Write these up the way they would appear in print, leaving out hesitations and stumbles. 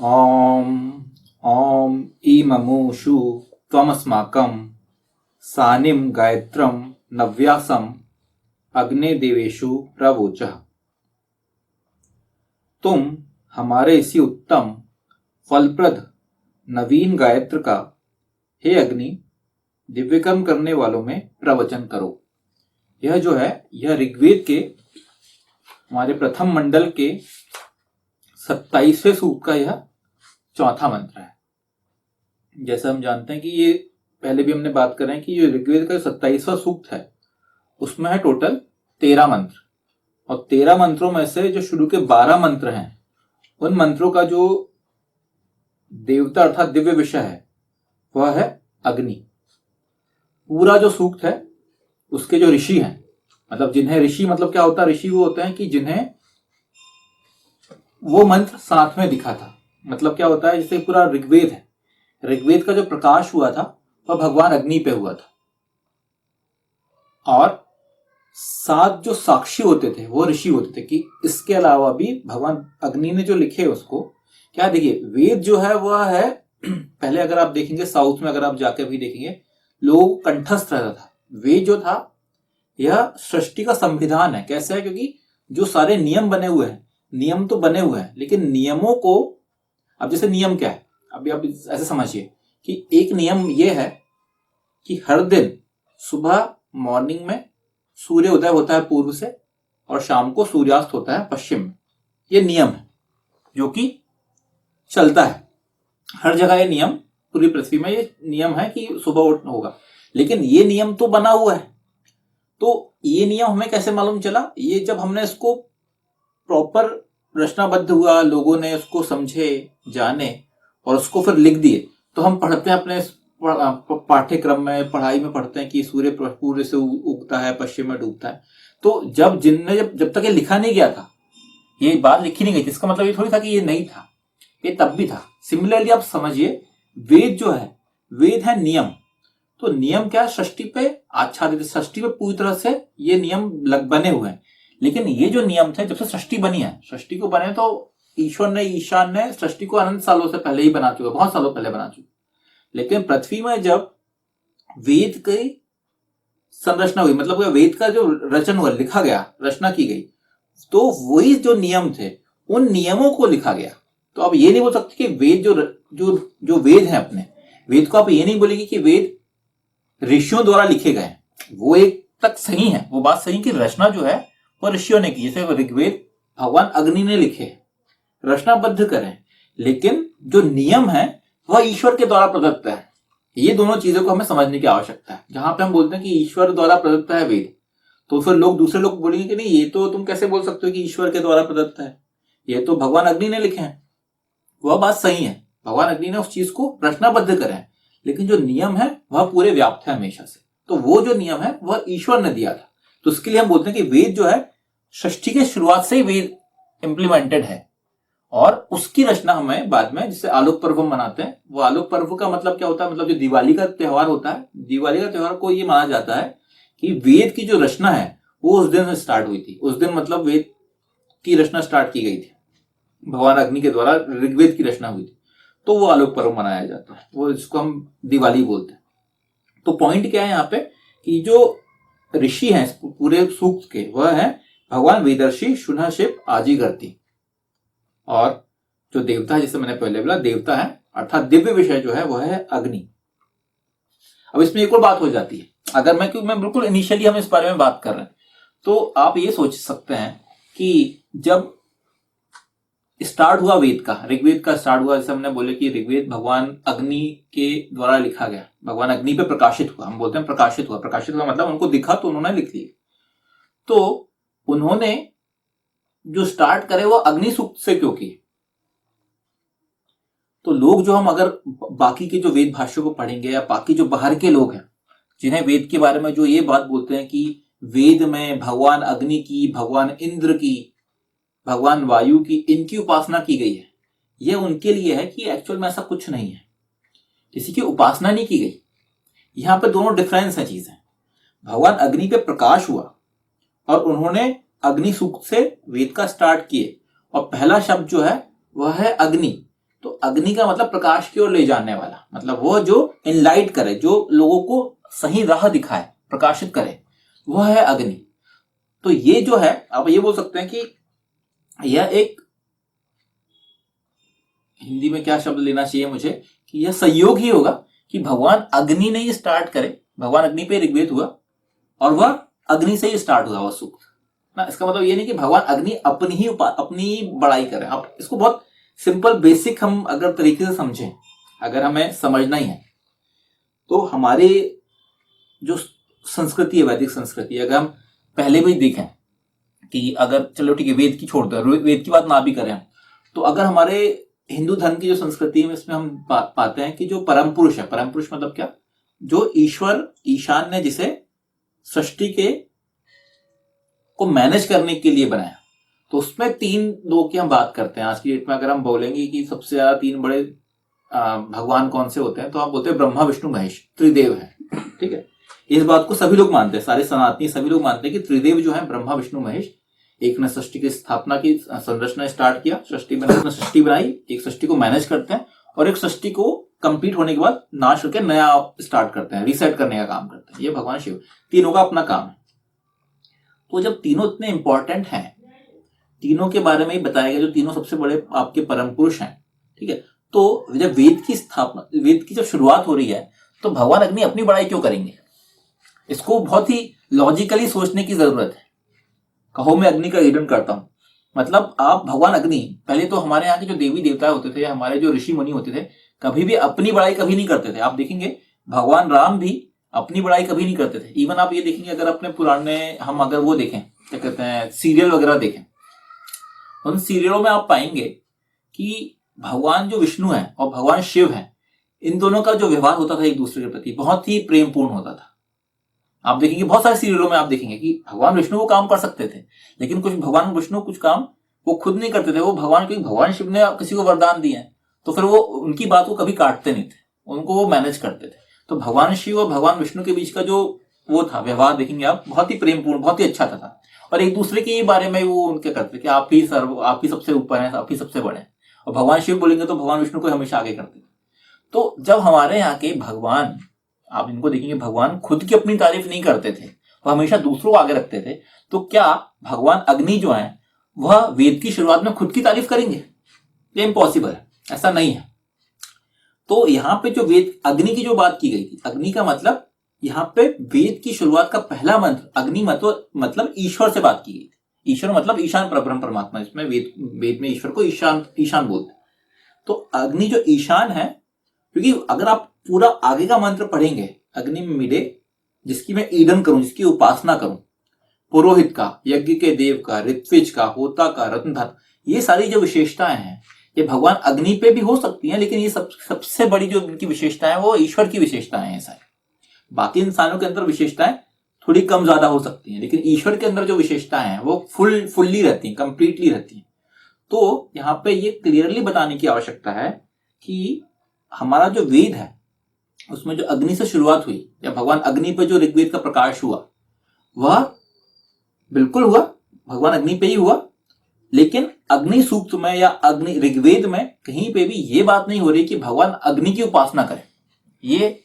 ॐ ॐ ईममुषु त्वमस्माकं सानिं गायत्रं नव्यासम् अग्ने देवेषु प्रवोचः। तुम हमारे इसी उत्तम फलप्रद नवीन गायत्र का हे अग्नि दिव्यकर्म करने वालों में प्रवचन करो। यह जो है यह ऋग्वेद के हमारे प्रथम मंडल के 27वें सूक्त का यह चौथा मंत्र है। जैसा हम जानते हैं कि ये पहले भी हमने बात कर रहे हैं कि ये ऋग्वेद का 27वां सूक्त है, उसमें है टोटल 13 मंत्र, और 13 मंत्रों में से जो शुरू के 12 मंत्र हैं उन मंत्रों का जो देवता अर्थात दिव्य विषय है वह है अग्नि। पूरा जो सूक्त है उसके जो ऋषि हैं, मतलब जिन्हें ऋषि मतलब क्या होता है, ऋषि वो होते हैं कि जिन्हें वो मंत्र साथ में दिखा था। मतलब क्या होता है, जैसे पूरा ऋग्वेद है, ऋग्वेद का जो प्रकाश हुआ था वह भगवान अग्नि पे हुआ था, और 7 जो साक्षी होते थे वो ऋषि होते थे कि इसके अलावा भी भगवान अग्नि ने जो लिखे उसको क्या, देखिए वेद जो है वह है पहले अगर आप देखेंगे साउथ में, अगर आप जाकर भी देखेंगे लोग कंठस्थ रहता था। वेद जो था यह सृष्टि का संविधान है। कैसे है, क्योंकि जो सारे नियम बने हुए हैं, नियम तो बने हुए हैं लेकिन नियमों को, अब जैसे नियम क्या है, अभी आप ऐसे समझिए कि एक नियम यह है कि हर दिन सुबह मॉर्निंग में सूर्य उदय होता है पूर्व से और शाम को सूर्यास्त होता है पश्चिम में। यह नियम है जो कि चलता है हर जगह। ये नियम पूरी पृथ्वी में ये नियम है कि सुबह उठना होगा, लेकिन ये नियम तो बना हुआ है। तो ये नियम हमें कैसे मालूम चला, ये जब हमने इसको प्रॉपर रचनाबद्ध हुआ, लोगों ने उसको समझे जाने और उसको फिर लिख दिए, तो हम पढ़ते हैं अपने पाठ्यक्रम में, पढ़ाई में पढ़ते हैं कि सूर्य पूर्व से उगता है पश्चिम में डूबता है। तो जब तक ये लिखा नहीं गया था, ये बात लिखी नहीं गई थी, इसका मतलब ये थोड़ी था कि ये नहीं था, ये तब भी था। सिमिलरली आप समझिए वेद जो है, वेद है नियम। तो नियम क्या है, सृष्टि पे आच्छादित, सृष्टि पे पूरी तरह से ये नियम बने हुए हैं। लेकिन ये जो नियम थे जब से सृष्टि बनी है, सृष्टि को बने तो ईश्वर ने, ईशान ने सृष्टि को अनंत सालों से पहले ही बना चुका, बहुत सालों पहले बना चुका। लेकिन पृथ्वी में जब वेद की संरचना हुई, मतलब वेद का जो रचन हुआ, लिखा गया, रचना की गई, तो वही जो नियम थे उन नियमों को लिखा गया। तो आप ये नहीं बोल सकते कि वेद जो वेद है, अपने वेद को आप ये नहीं बोलेंगे कि वेद ऋषियों द्वारा लिखे गए। वो एक तक सही है, वो बात सही कि रचना जो है वो ऋषियों ने की, जैसे ऋग्वेद भगवान अग्नि ने लिखे, रचनाबद्ध करें, लेकिन जो नियम है वह ईश्वर के द्वारा प्रदत्त है। ये दोनों चीजों को हमें समझने की आवश्यकता है। जहां पे हम बोलते हैं कि ईश्वर द्वारा प्रदत्त है वेद, तो फिर दूसरे लोग बोलेंगे कि नहीं, ये तो तुम कैसे बोल सकते हो कि ईश्वर के द्वारा प्रदत्त है, ये तो भगवान अग्नि ने लिखे हैं। वह बात सही है, भगवान अग्नि ने उस चीज को रचनाबद्ध करें, लेकिन जो नियम है वह पूरे व्याप्त है हमेशा से। तो वो जो नियम है वह ईश्वर ने दिया था। तो उसके लिए हम बोलते हैं कि वेद जो है सृष्टि के शुरुआत से ही वेद इंप्लीमेंटेड है, और उसकी रचना हमें बाद में, जिससे आलोक पर्व मनाते हैं। वो आलोक पर्व का मतलब क्या होता है, मतलब जो दिवाली का त्योहार होता है, दिवाली का त्योहार को ये माना जाता है कि वेद की जो रचना है वो उस दिन से स्टार्ट हुई थी। उस दिन मतलब वेद की रचना स्टार्ट की गई थी, भगवान अग्नि के द्वारा ऋग्वेद की रचना हुई थी, तो वो आलोक पर्व मनाया जाता है, वो इसको हम दिवाली बोलते हैं। तो पॉइंट क्या है यहाँ पे कि जो ऋषि हैं पूरे सूक्त के, वह है भगवान वेदर्षि, शुनशिप, आजिगर्ती, और जो देवता है, जैसे मैंने पहले बोला देवता है अर्थात दिव्य विषय जो है वह है अग्नि। अब इसमें एक और बात हो जाती है, अगर मैं बिल्कुल इनिशियली हम इस बारे में बात कर रहे हैं, तो आप ये सोच सकते हैं कि जब स्टार्ट हुआ वेद का, ऋग्वेद का स्टार्ट हुआ, जैसे हमने बोले कि ऋग्वेद भगवान अग्नि के द्वारा लिखा गया, भगवान अग्नि पे प्रकाशित हुआ। हम बोलते हैं प्रकाशित हुआ, प्रकाशित हुआ मतलब उनको दिखा तो उन्होंने लिख लिया। तो उन्होंने जो स्टार्ट करे वो अग्नि सूक्त से क्यों किए। तो लोग जो, हम अगर बाकी के जो वेद भाष्यों को पढ़ेंगे, या बाकी जो बाहर के लोग हैं जिन्हें वेद के बारे में जो ये बात बोलते हैं कि वेद में भगवान अग्नि की, भगवान इंद्र की, भगवान वायु की, इनकी उपासना की गई है, यह उनके लिए है कि एक्चुअल में ऐसा कुछ नहीं है, किसी की उपासना नहीं की गई। यहां पे दोनों डिफरेंस है चीजें। भगवान अग्नि पे प्रकाश हुआ और उन्होंने अग्नि सूक्त से वेद का स्टार्ट किए, और पहला शब्द जो है वह है अग्नि। तो अग्नि का मतलब प्रकाश की ओर ले जाने वाला, मतलब वो जो इनलाइट करे, जो लोगों को सही राह दिखाए, प्रकाशित करे, वह है अग्नि। तो ये जो है, आप ये बोल सकते हैं कि यह एक, हिंदी में क्या शब्द लेना चाहिए मुझे, कि यह संयोग ही होगा कि भगवान अग्नि ने ही स्टार्ट करे, भगवान अग्नि पे ऋग्वेद हुआ और वह अग्नि से ही स्टार्ट हुआ वह सूक्त ना। इसका मतलब ये नहीं कि भगवान अग्नि अपनी बड़ाई करे। आप इसको बहुत सिंपल बेसिक हम अगर तरीके से समझें, अगर हमें समझना ही है, तो हमारे जो संस्कृति है, वैदिक संस्कृति, अगर हम पहले भी देखें कि अगर चलो ठीक है वेद की छोड़ दो, वेद की बात ना भी करें, तो अगर हमारे हिंदू धर्म की जो संस्कृति है इसमें हम पाते हैं कि जो परम पुरुष है, परम पुरुष मतलब क्या, जो ईश्वर ईशान ने जिसे सृष्टि के को मैनेज करने के लिए बनाया, तो उसमें 3 लोग की हम बात करते हैं। आज की डेट में अगर हम बोलेंगे कि सबसे ज्यादा 3 बड़े भगवान कौन से होते हैं, तो आप बोलते हैं ब्रह्मा विष्णु महेश, त्रिदेव है। ठीक है, इस बात को सभी लोग मानते हैं, सारे सनातनी सभी लोग मानते हैं कि त्रिदेव जो है ब्रह्मा विष्णु महेश, एक ने सृष्टि की स्थापना की, संरचना स्टार्ट किया, सृष्टि बनाई, एक सृष्टि को मैनेज करते हैं, और एक सृष्टि को कंप्लीट होने के बाद नाश करके नया स्टार्ट करते हैं, रीसेट करने का काम करते हैं। ये भगवान शिव, तीनों का अपना काम है। तो जब तीनों इतने इंपॉर्टेंट हैं, तीनों के बारे में ही बताया गया, जो तीनों सबसे बड़े आपके परम पुरुष हैं, ठीक है, तो जब वेद की स्थापना, वेद की जब शुरुआत हो रही है, तो भगवान अग्नि अपनी बड़ाई क्यों करेंगे? इसको बहुत ही लॉजिकली सोचने की जरूरत है। कहो मैं अग्नि का ईडन करता हूं, मतलब आप भगवान अग्नि, पहले तो हमारे यहाँ के जो देवी देवता होते थे, हमारे जो ऋषि मुनि होते थे, कभी भी अपनी बड़ाई कभी नहीं करते थे। आप देखेंगे भगवान राम भी अपनी बड़ाई कभी नहीं करते थे। इवन आप ये देखेंगे, अगर अपने पुराने हम अगर वो देखें, क्या कहते हैं, सीरियल वगैरह देखें, उन सीरियलों में आप पाएंगे कि भगवान जो विष्णु है और भगवान शिव है, इन दोनों का जो व्यवहार होता था एक दूसरे के प्रति बहुत ही प्रेमपूर्ण होता था। आप देखेंगे बहुत सारे सीरियलों में आप देखेंगे कि भगवान विष्णु वो काम कर सकते थे, लेकिन कुछ भगवान विष्णु कुछ काम वो खुद नहीं करते थे, वो भगवान, क्योंकि भगवान शिव ने किसी को वरदान दिए हैं, तो फिर वो उनकी बात को कभी काटते नहीं थे, उनको वो मैनेज करते थे। तो भगवान शिव और भगवान विष्णु के बीच का जो वो था व्यवहार, देखेंगे आप, बहुत ही प्रेमपूर्ण, बहुत ही अच्छा था। और एक दूसरे के बारे में वो उनके करते कि आप ही सबसे ऊपर हैं, आप ही सबसे बड़े हैं। और भगवान शिव बोलेंगे तो भगवान विष्णु को हमेशा आगे करते थे। तो जब हमारे यहाँ के भगवान, आप इनको देखेंगे, भगवान खुद की अपनी तारीफ नहीं करते थे, वह हमेशा दूसरों को आगे रखते थे, तो क्या भगवान अग्नि जो है वह वेद की शुरुआत में खुद की तारीफ करेंगे? ये इम्पॉसिबल है, ऐसा नहीं है। तो यहाँ पे जो वेद अग्नि की जो बात की गई थी, अग्नि का मतलब यहाँ पे वेद की शुरुआत का पहला मंत्र अग्नि मतलब ईश्वर से बात की गई थी। ईश्वर मतलब ईशान परब्रह्म परमात्मा, इसमें वेद में ईश्वर को ईशान बोलते हैं। तो अग्नि जो ईशान है, क्योंकि अगर आप पूरा आगे का मंत्र पढ़ेंगे, अग्नि में मिले, जिसकी मैं ईडन करूं, जिसकी उपासना करूं, पुरोहित का, यज्ञ के देव का, ऋत्विज का, होता का, रत्नधर, ये सारी जो विशेषताएं हैं, ये भगवान अग्नि पे भी हो सकती हैं, लेकिन ये सबसे बड़ी जो इनकी विशेषताएं वो ईश्वर की विशेषताएं हैं सारी। बाकी इंसानों के अंदर विशेषताएं थोड़ी कम ज्यादा हो सकती हैं, लेकिन ईश्वर के अंदर जो विशेषताएं हैं वो फुल्ली रहती हैं, कंप्लीटली रहती हैं। तो यहाँ पे ये क्लियरली बताने की आवश्यकता है कि हमारा जो वेद है उसमें जो अग्नि से शुरुआत हुई, या भगवान अग्नि पे जो ऋग्वेद का प्रकाश हुआ, वह बिल्कुल हुआ भगवान अग्नि पे ही हुआ, लेकिन अग्नि सूक्त में या अग्नि ऋग्वेद में कहीं पे भी ये बात नहीं हो रही कि भगवान अग्नि की उपासना करें। ये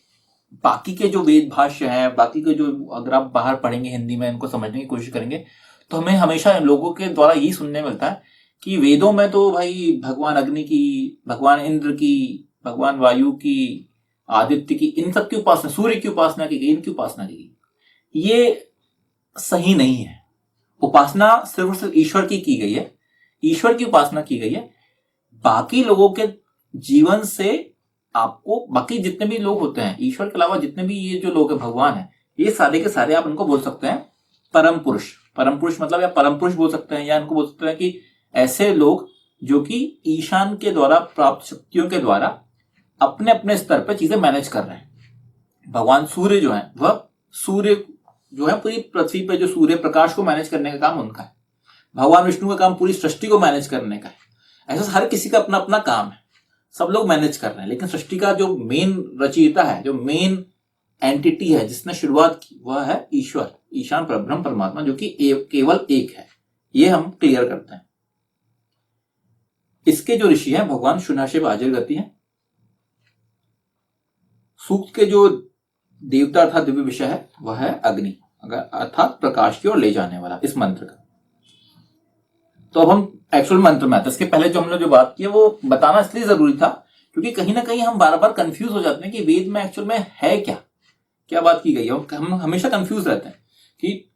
बाकी के जो वेद भाष्य हैं, बाकी के जो, अगर आप बाहर पढ़ेंगे हिंदी में, इनको समझने की कोशिश करेंगे, तो हमें हमेशा लोगों के द्वारा यही सुनने मिलता है कि वेदों में तो भाई भगवान अग्नि की, भगवान इंद्र की, भगवान वायु की, आदित्य की, इन सब की उपासना, सूर्य की उपासना की गई, इनकी उपासना की गई। ये सही नहीं है। उपासना सिर्फ और सिर्फ ईश्वर की गई है, ईश्वर की उपासना की गई है। बाकी लोगों के जीवन से आपको, बाकी जितने भी लोग होते हैं ईश्वर के अलावा, जितने भी ये जो लोग हैं भगवान है, ये सारे के सारे आप इनको बोल सकते हैं परम पुरुष। परम पुरुष मतलब, या परम पुरुष बोल सकते हैं, या इनको बोल सकते हैं कि ऐसे लोग जो कि ईशान के द्वारा प्राप्त शक्तियों के द्वारा अपने अपने स्तर पर चीजें मैनेज कर रहे हैं। भगवान सूर्य जो है, वह सूर्य जो है पूरी पृथ्वी पे जो सूर्य प्रकाश को मैनेज करने का काम उनका है। भगवान विष्णु का काम पूरी सृष्टि को मैनेज करने का है। ऐसा हर किसी का अपना अपना काम है, सब लोग मैनेज कर रहे हैं, लेकिन सृष्टि का जो मेन रचयिता है, जो मेन एंटिटी है जिसने शुरुआत की, वह है ईश्वर, ईशान परब्रह्म परमात्मा, जो कि केवल एक है। ये हम क्लियर करते हैं। इसके जो ऋषि हैं भगवान शुनाशिव आजिर गति हैं। सूक्त के जो देवता अर्थात दिव्य विषय है वह है अग्नि, अर्थात प्रकाश की ओर ले जाने वाला इस मंत्र का। तो अब हम एक्चुअल मंत्र में आते हैं। इसके पहले जो हमने जो बात की है वो बताना इसलिए जरूरी था क्योंकि कहीं ना कहीं हम बार बार कंफ्यूज हो जाते हैं कि वेद में एक्चुअल में है क्या, क्या बात की गई है। हम हमेशा कंफ्यूज रहते हैं कि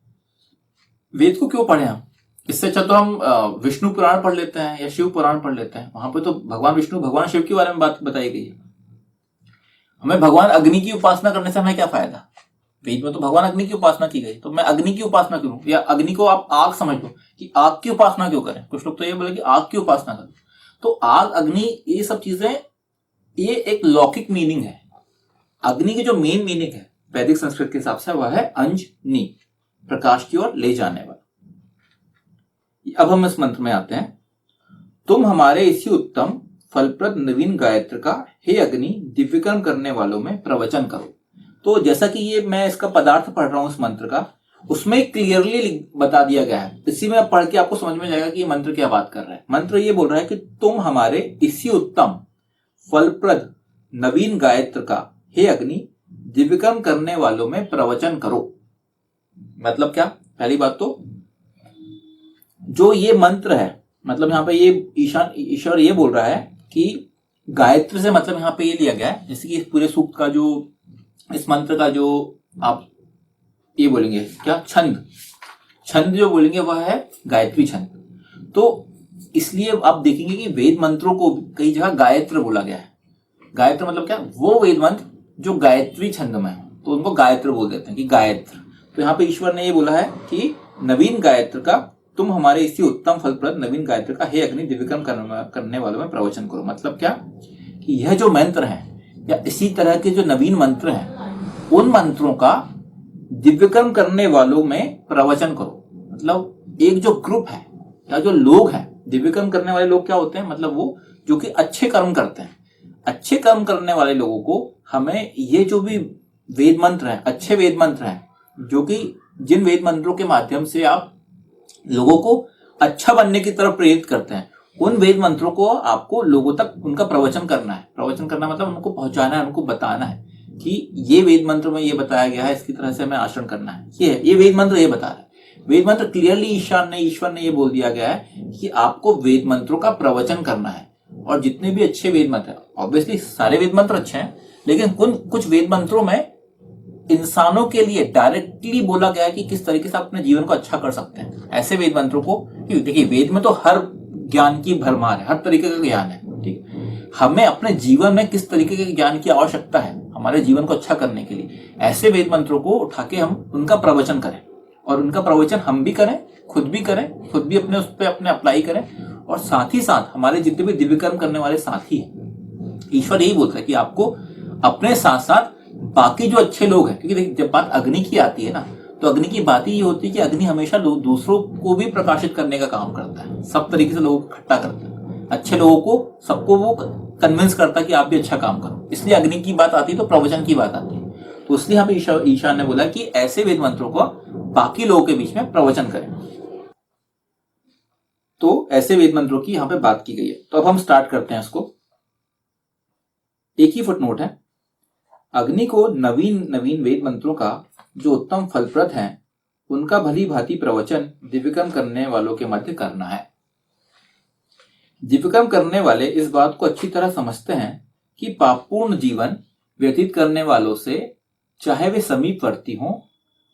वेद को क्यों पढ़े हम। इससे अच्छा तो हम विष्णु पुराण पढ़ लेते हैं या शिव पुराण पढ़ लेते हैं, वहां पे तो भगवान विष्णु भगवान शिव के बारे में बात बताई गई है। हमें भगवान अग्नि की उपासना करने से हमें क्या फायदा। वेद में तो भगवान अग्नि की उपासना की गई, तो मैं अग्नि की उपासना करूं, या अग्नि को आप आग समझ लो कि आग की उपासना क्यों करें। कुछ लोग तो ये बोले कि आग की उपासना करो, तो आग अग्नि ये सब चीजें ये एक लौकिक मीनिंग है। अग्नि की जो मेन मीनिंग है वैदिक संस्कृत के हिसाब से वह है अंजनी, प्रकाश की ओर ले जाने वाला। अब हम इस मंत्र में आते हैं। तुम हमारे इसी उत्तम फलप्रद नवीन गायत्र का हे अग्नि दिव्यकर्म करने वालों में प्रवचन करो। तो जैसा कि ये मैं इसका पदार्थ पढ़ रहा हूं इस मंत्र का, उसमें क्लियरली बता दिया गया है। इसी में पढ़ के आपको समझ में जाएगा कि ये मंत्र क्या बात कर रहा है। मंत्र ये बोल रहा है कि तुम हमारे इसी उत्तम फलप्रद नवीन गायत्र का हे अग्नि दिव्यकर्म करने वालों में प्रवचन करो। मतलब क्या, पहली बात तो जो ये मंत्र है, मतलब यहाँ पे ये ईश्वर ये बोल रहा है कि गायत्र से मतलब यहाँ पे ये लिया गया है, जैसे कि पूरे सूक्त का जो इस मंत्र का जो आप ये बोलेंगे क्या छंद जो बोलेंगे वह है गायत्री छंद। तो इसलिए आप देखेंगे कि वेद मंत्रों को कई जगह गायत्र बोला गया है। गायत्र मतलब क्या, वो वेद मंत्र जो गायत्री छंद में है तो उनको गायत्र बोल देते हैं कि गायत्र। तो यहाँ पे ईश्वर ने ये बोला है कि नवीन गायत्र का तुम हमारे इसी उत्तम फलप्रद नवीन गायत्र का हे अग्नि दिव्यकर्म करने वालों में प्रवचन करो। मतलब क्या कि यह जो मंत्र है या इसी तरह के जो नवीन मंत्र हैं उन मंत्रों का दिव्यकर्म करने वालों में प्रवचन करो। मतलब एक जो ग्रुप है या जो लोग हैं, दिव्यकर्म करने वाले लोग क्या होते हैं, मतलब वो जो कि अच्छे कर्म करते हैं। अच्छे कर्म करने वाले लोगों को हमें ये जो भी वेद मंत्र हैं, अच्छे वेद मंत्र हैं, जो कि जिन वेद मंत्रों के माध्यम से आप लोगों को अच्छा बनने की तरफ प्रेरित करते हैं, उन वेद मंत्रों को आपको लोगों तक उनका प्रवचन करना है। प्रवचन करना मतलब उनको पहुंचाना है, उनको बताना है कि ये वेद मंत्र में ये बताया गया है, इसकी तरह से हमें आचरण करना है। ये वेद मंत्र ये बता रहा है। वेद मंत्र क्लियरली ईश्वर ने ये बोल दिया गया है कि आपको वेद मंत्रों का प्रवचन करना है। और जितने भी अच्छे वेद मंत्र, ऑब्वियसली सारे वेद मंत्र अच्छे हैं, लेकिन कुछ वेद मंत्रों में इंसानों के लिए डायरेक्टली बोला गया है कि किस तरीके से आप अपने जीवन को अच्छा कर सकते हैं। ऐसे वेद मंत्रों को, देखिए वेद में तो हर ज्ञान की भरमार है, हर तरीके का ज्ञान है, ठीक। हमें अपने जीवन में किस तरीके के ज्ञान की आवश्यकता है हमारे जीवन को अच्छा करने के लिए, ऐसे वेद मंत्रों को उठा के हम उनका प्रवचन करें। और उनका प्रवचन हम भी करें, खुद भी अपने उस पर अपने अप्लाई करें, और साथ ही साथ हमारे जितने भी दिव्यकर्म करने वाले साथी हैं, ईश्वर यही बोलता है कि आपको अपने साथ साथ बाकी जो अच्छे लोग हैं, क्योंकि देखिए जब बात अग्नि की आती है ना, तो अग्नि की बात ही ये होती है कि अग्नि हमेशा दूसरों को भी प्रकाशित करने का काम करता है, सब तरीके से लोगों को इकट्ठा करता है, अच्छे लोगों को सबको वो कन्विंस करता है कि आप भी अच्छा काम करो। इसलिए अग्नि की बात आती है तो प्रवचन की बात आती है। तो इसलिए हमें ईश्वर ने बोला कि ऐसे वेद मंत्रों को बाकी लोगों के बीच में प्रवचन करें। तो ऐसे वेद मंत्रों की यहां पे बात की गई है। तो अब हम स्टार्ट करते हैं इसको। एक ही फुटनोट है, अग्नि को नवीन वेद मंत्रों का जो उत्तम फलप्रद है उनका भली भांति प्रवचन दिव्यकर्म करने वालों के मध्य करना है। दिव्यकर्म करने वाले इस बात को अच्छी तरह समझते हैं कि पापपूर्ण जीवन व्यतीत करने वालों से, चाहे वे समीपवर्ती हों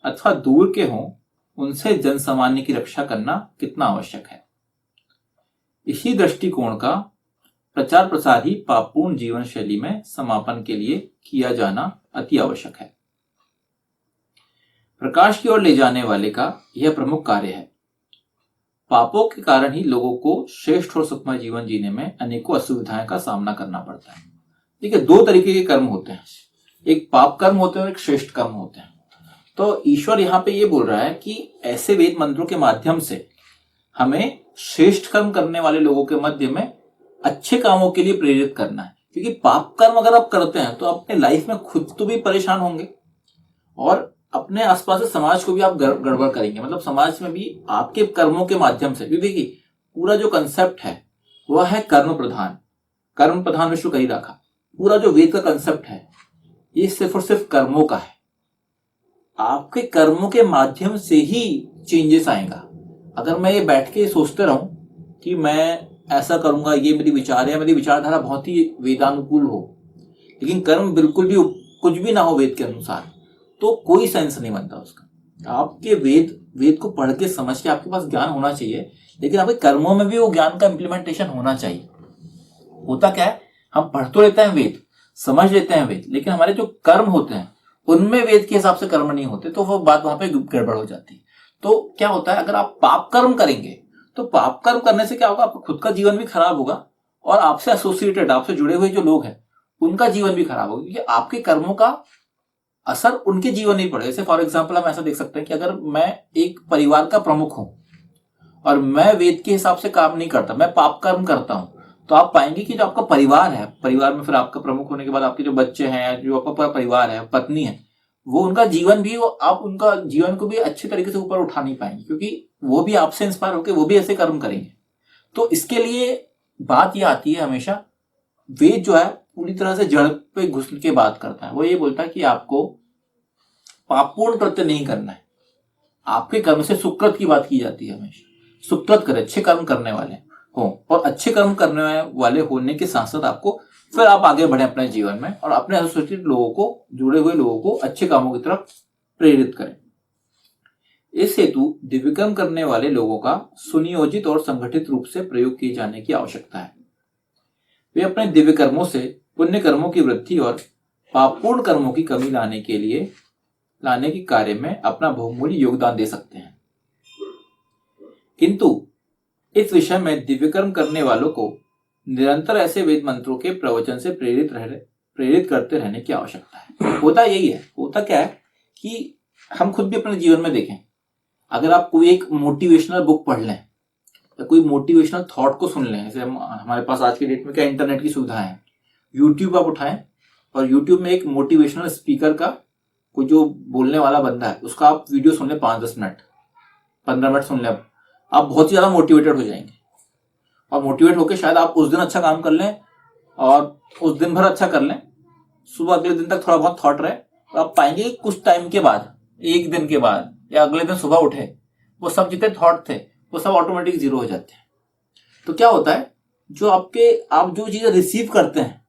अथवा दूर के हों, उनसे जन सामान्य की रक्षा करना कितना आवश्यक है। इसी दृष्टिकोण का प्रचार प्रसार ही पापपूर्ण जीवन शैली में समापन के लिए किया जाना अति आवश्यक है। प्रकाश की ओर ले जाने वाले का यह प्रमुख कार्य है। पापों के कारण ही लोगों को श्रेष्ठ और सुखमय जीवन जीने में अनेकों असुविधाएं का सामना करना पड़ता है। देखिए दो तरीके के कर्म होते हैं, एक पाप कर्म होते हैं और एक श्रेष्ठ कर्म होते हैं। तो ईश्वर यहाँ पे ये बोल रहा है कि ऐसे वेद मंत्रों के माध्यम से हमें श्रेष्ठ कर्म करने वाले लोगों के मध्य में अच्छे कामों के लिए प्रेरित करना है। क्योंकि पाप कर्म अगर आप करते हैं तो अपने लाइफ में खुद तो भी परेशान होंगे और अपने आसपास से समाज को भी आप गड़बड़ करेंगे। मतलब समाज में भी आपके कर्मों के माध्यम से भी, देखिए पूरा जो कंसेप्ट है वह है कर्म प्रधान। कर्म प्रधान विश्व कही रखा। पूरा जो वेद का कंसेप्ट है ये सिर्फ और सिर्फ कर्मों का है। आपके कर्मों के माध्यम से ही चेंजेस आएगा। अगर मैं ये बैठ के सोचते रहूं कि मैं ऐसा करूंगा, ये मेरी विचार है, मेरी विचारधारा बहुत ही वेदानुकूल हो, लेकिन कर्म बिल्कुल भी कुछ भी ना हो वेद के अनुसार, तो कोई सेंस नहीं बनता उसका। आपके वेद को पढ़ के समझ के आपके पास ज्ञान होना चाहिए, लेकिन आपके कर्मों में भी वो ज्ञान का इंप्लीमेंटेशन होना चाहिए। होता क्या है, हम पढ़ तो लेते हैं वेद, समझ लेते हैं वेद, लेकिन हमारे जो कर्म होते हैं उनमें वेद के हिसाब से कर्म नहीं होते, तो वो बात वहां पे गड़बड़ हो जाती है। तो क्या होता है, अगर आप पाप कर्म करेंगे तो पाप कर्म करने से क्या होगा, आपका खुद का जीवन भी खराब होगा और आपसे एसोसिएटेड, आपसे जुड़े हुए जो लोग हैं उनका जीवन भी खराब होगा, क्योंकि आपके कर्मों का असर उनके जीवन नहीं पड़ेगा। जैसे फॉर एग्जाम्पल हम ऐसा देख सकते हैं कि अगर मैं एक परिवार का प्रमुख हूं और मैं वेद के हिसाब से काम नहीं करता, मैं पाप कर्म करता हूं, तो आप पाएंगे कि जो आपका परिवार है, परिवार में फिर आपका प्रमुख होने के बाद आपके जो बच्चे हैं, जो आपका पूरा परिवार है, पत्नी है, वो उनका जीवन भी, वो आप उनका जीवन को भी अच्छे तरीके से ऊपर उठा नहीं पाएंगे, क्योंकि वो भी आपसे इंस्पायर होकर वो भी ऐसे कर्म करेंगे। तो इसके लिए बात यह आती है हमेशा, वेद जो है पूरी तरह से जड़ पे घुस के बात करता है। वो ये बोलता है कि आपको पापपूर्ण कृत्य नहीं करना है, आपके कर्म से सुकृत की बात की जाती है हमेशा। सुकृत करे, अच्छे कर्म करने वाले हो, और अच्छे कर्म करने वाले होने के साथ साथ आपको फिर आप आगे बढ़े अपने जीवन में और अपने एसोसिएटेड लोगों को, जुड़े हुए लोगों को अच्छे कामों की तरफ प्रेरित करें। इस हेतु दिव्यकर्म करने वाले लोगों का सुनियोजित और संगठित रूप से प्रयोग किए जाने की आवश्यकता है। वे अपने दिव्य कर्मों से पुण्य कर्मों की वृद्धि और पापपूर्ण कर्मों की कमी लाने के कार्य में अपना बहुमूल्य योगदान दे सकते हैं। किंतु इस विषय में दिव्यकर्म करने वालों को निरंतर ऐसे वेद मंत्रों के प्रवचन से प्रेरित करते रहने की आवश्यकता है। होता यही है, होता क्या है कि हम खुद भी अपने जीवन में देखें, अगर आप कोई एक मोटिवेशनल बुक पढ़ लें या कोई मोटिवेशनल थॉट को सुन लें, जैसे हमारे पास आज के डेट में क्या इंटरनेट की सुविधा है, यूट्यूब आप उठाएं और यूट्यूब में एक मोटिवेशनल स्पीकर का कोई जो बोलने वाला बंदा है उसका आप वीडियो सुन लें, 5-10 मिनट 15 मिनट सुन लें, आप बहुत ही ज्यादा मोटिवेटेड हो जाएंगे। और मोटिवेट होकर शायद आप उस दिन अच्छा काम कर लें और उस दिन भर अच्छा कर लें, सुबह अगले दिन तक थोड़ा बहुत थॉट रहे, तो आप पाएंगे कुछ टाइम के बाद, एक दिन के बाद या अगले दिन सुबह उठे, वो सब जितने थॉट थे वो सब ऑटोमेटिक जीरो हो जाते हैं। तो क्या होता है, आप जो चीजें रिसीव करते हैं,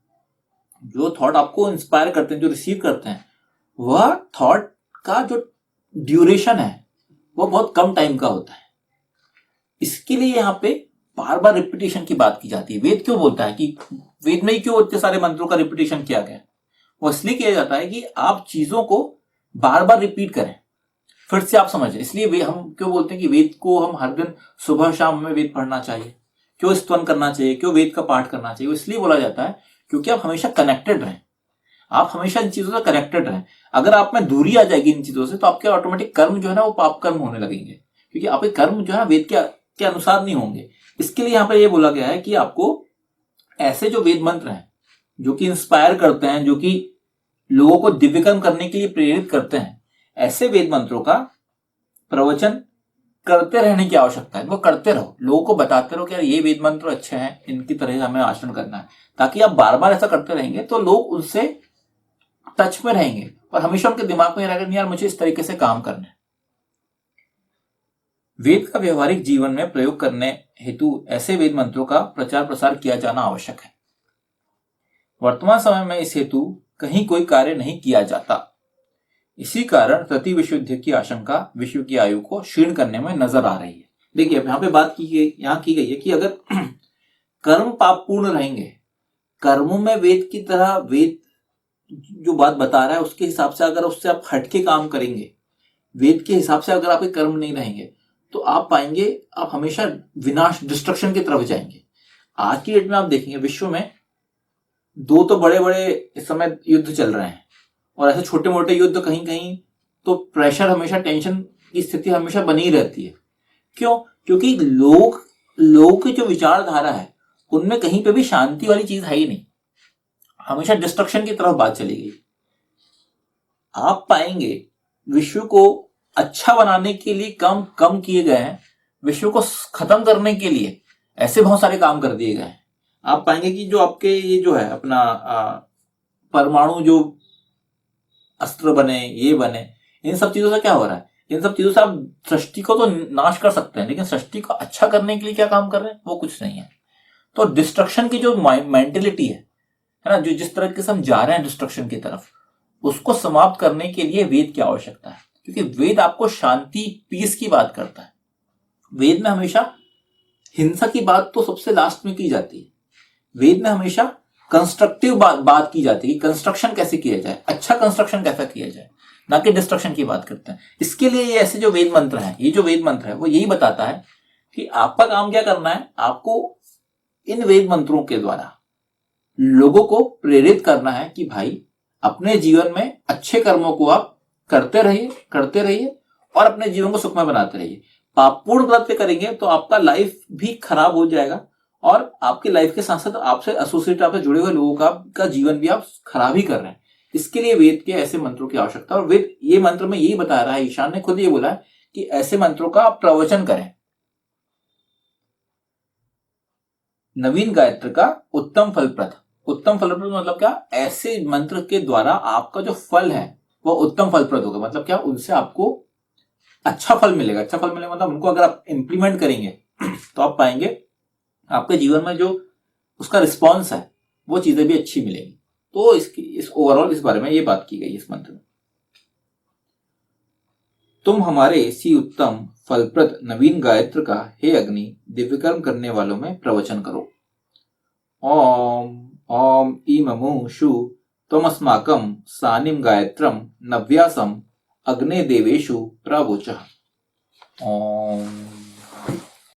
जो थॉट आपको इंस्पायर करते हैं, जो रिसीव करते हैं, वह थॉट का जो ड्यूरेशन है वो बहुत कम टाइम का होता है। इसके लिए यहाँ पे बार बार रिपीटेशन की बात की जाती है। वेद क्यों बोलता है कि वेद में ही क्यों इतने सारे मंत्रों का रिपीटेशन किया गया, वो इसलिए किया जाता है कि आप चीजों को बार बार रिपीट करें, फिर से आप समझें। इसलिए हम क्यों बोलते हैं कि वेद को हम हर दिन सुबह शाम में वेद पढ़ना चाहिए, क्यों स्तवन करना चाहिए, क्यों वेद का पाठ करना चाहिए, इसलिए बोला जाता है क्योंकि आप हमेशा कनेक्टेड रहें, आप हमेशा इन चीजों से कनेक्टेड रहें। अगर आप में दूरी आ जाएगी इन चीजों से तो आपके ऑटोमेटिक कर्म जो है ना वो पाप कर्म होने लगेंगे, क्योंकि आपके कर्म जो है वेद के अनुसार नहीं होंगे। इसके लिए यहाँ पर यह बोला गया है कि आपको ऐसे जो वेद मंत्र हैं जो कि इंस्पायर करते हैं, जो कि लोगों को दिव्यकर्म करने के लिए प्रेरित करते हैं, ऐसे वेद मंत्रों का प्रवचन करते रहने की आवश्यकता है। वो करते रहो, लोगों को बताते रहो कि यार ये वेद मंत्र अच्छे हैं, इनकी तरह हमें आचरण करना है, ताकि आप बार बार ऐसा करते रहेंगे तो लोग उनसे टच में रहेंगे और हमेशा उनके दिमाग में रहेगा यार मुझे इस तरीके से काम करना है। वेद का व्यवहारिक जीवन में प्रयोग करने हेतु ऐसे वेद मंत्रों का प्रचार प्रसार किया जाना आवश्यक है। वर्तमान समय में इस हेतु कहीं कोई कार्य नहीं किया जाता। इसी कारण तृतीय विश्व युद्ध की आशंका विश्व की आयु को क्षीण करने में नजर आ रही है। देखिए यहाँ पे बात की गई है कि अगर कर्म पाप पूर्ण रहेंगे, कर्मों में वेद की तरह, वेद जो बात बता रहा है उसके हिसाब से अगर उससे आप हटके काम करेंगे, वेद के हिसाब से अगर आपके कर्म नहीं रहेंगे, तो आप पाएंगे आप हमेशा विनाश, डिस्ट्रक्शन की तरफ जाएंगे। आज की डेट में आप देखेंगे विश्व में 2 तो बड़े बड़े इस समय युद्ध चल रहे हैं, और ऐसे छोटे मोटे युद्ध कहीं कहीं तो प्रेशर, हमेशा टेंशन की स्थिति हमेशा बनी रहती है। क्यों? क्योंकि लोगों की जो विचारधारा है उनमें कहीं पे भी शांति वाली चीज है ही नहीं, हमेशा डिस्ट्रक्शन की तरफ बात चली गई। आप पाएंगे विश्व को अच्छा बनाने के लिए कम किए गए हैं, विश्व को खत्म करने के लिए ऐसे बहुत सारे काम कर दिए गए हैं। आप पाएंगे कि जो आपके ये जो है अपना परमाणु जो अस्त्र बने, ये बने, इन सब चीजों से क्या हो रहा है, इन सब चीजों से आप सृष्टि को तो नाश कर सकते हैं, लेकिन सृष्टि को अच्छा करने के लिए क्या काम कर रहे हैं, वो कुछ नहीं है। तो डिस्ट्रक्शन की जो मेंटेलिटी है ना, जो जिस तरह से हम जा रहे हैं डिस्ट्रक्शन की तरफ, उसको समाप्त करने के लिए वेद की आवश्यकता है। क्योंकि वेद आपको शांति, पीस की बात करता है। वेद में हमेशा हिंसा की बात तो सबसे लास्ट में की जाती है। वेद में हमेशा कंस्ट्रक्टिव बात की जाती है, कंस्ट्रक्शन कैसे किया जाए, अच्छा कंस्ट्रक्शन कैसा किया जाए, ना कि डिस्ट्रक्शन की बात करते हैं। इसके लिए ये ऐसे जो वेद मंत्र है, ये जो वेद मंत्र है वो यही बताता है कि आपका काम क्या करना है, आपको इन वेद मंत्रों के द्वारा लोगों को प्रेरित करना है कि भाई अपने जीवन में अच्छे कर्मों को आप करते रहिए और अपने जीवन को सुखमय बनाते रहिए। पापपूर्ण व्रत पे करेंगे तो आपका लाइफ भी खराब हो जाएगा और आपकी लाइफ के साथ साथ आपसे एसोसिएट, आपसे जुड़े हुए लोगों का जीवन भी आप खराब ही कर रहे हैं। इसके लिए वेद के ऐसे मंत्रों की आवश्यकता, और वेद ये मंत्र में यही बता रहा है, ईशान ने खुद ये बोला है कि ऐसे मंत्रों का आप प्रवचन करें। नवीन गायत्र का उत्तम फलप्रद, उत्तम फलप्रद मतलब क्या, ऐसे मंत्र के द्वारा आपका जो फल है वो उत्तम फलप्रद होगा। मतलब क्या, उनसे आपको अच्छा फल मिलेगा। अच्छा फल मिलेगा मतलब उनको अगर आप इंप्लीमेंट करेंगे तो आप पाएंगे आपके जीवन में जो उसका रिस्पॉन्स है वो चीजें भी अच्छी मिलेंगी। तो इस ओवरऑल इस बारे में ये बात की गई इस मंत्र में। तुम हमारे इसी उत्तम फलप्रद नवीन गायत्र का हे अग्नि दिव्य कर्म करने वालों में प्रवचन करो। ओम ओम इममुषु त्वमस्माकं सानिम गायत्रम नव्यासम अग्ने देवेषु प्रवोचः। ओम।